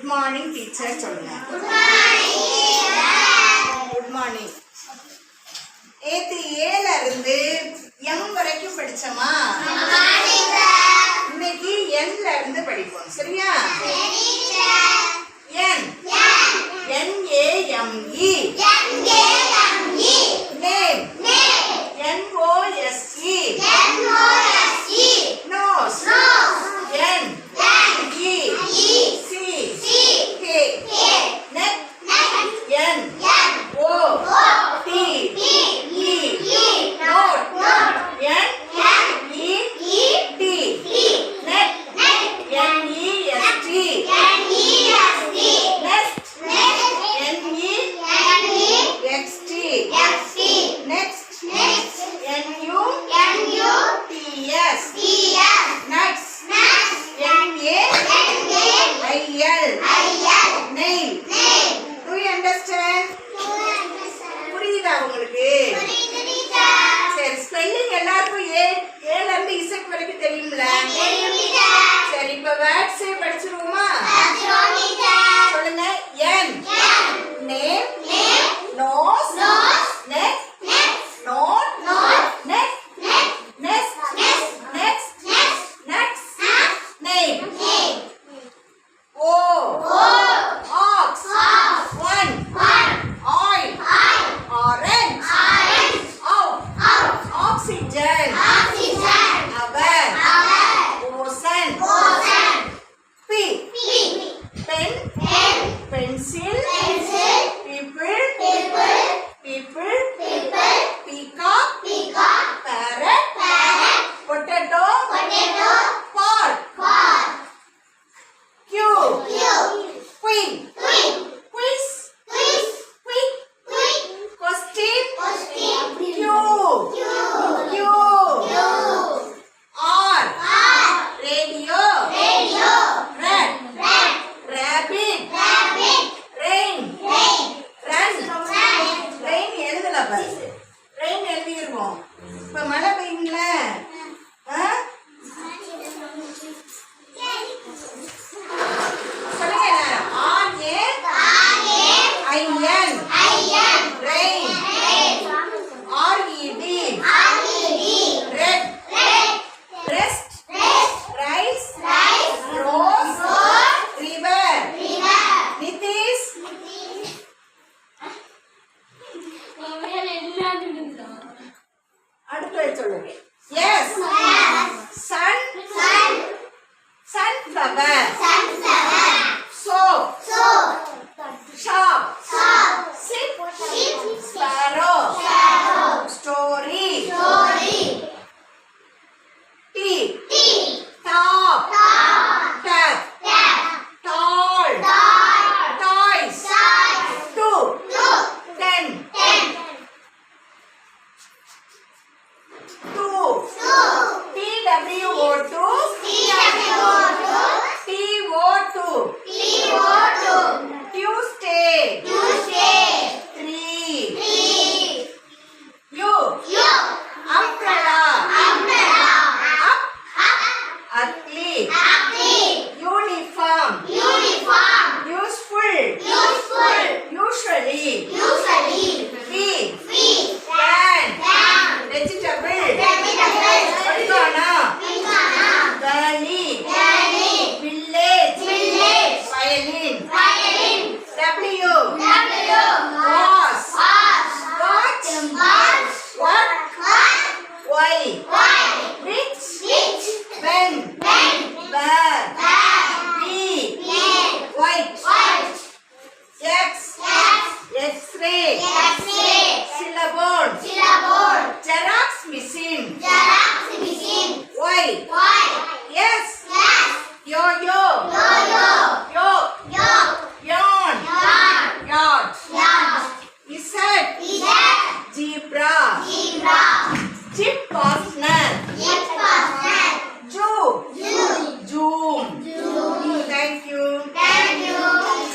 Good morning teacher சொல்லுங்க. Good morning. நேத்து ஏல இருந்து எம் வரைக்கும் படிச்சோமா? இன்னைக்கு என்ல இருந்து படிப்போம். சரியா? N NAME name NOSE nose NECK புரியுதா உங்களுக்கு? சரி, ஸ்பெல்லிங் எல்லாருக்கும் ஏல இருந்து இசட் வரைக்கும் தெரியும்ல? சரி, இப்ப வேர்ட்ஸ் படிச்சிருவோமா? சொல்லுங்க. N name nose neck note neck next name O ox one oil orange oxygen hour ocean p pen pencil people peacock parrot potato pot Q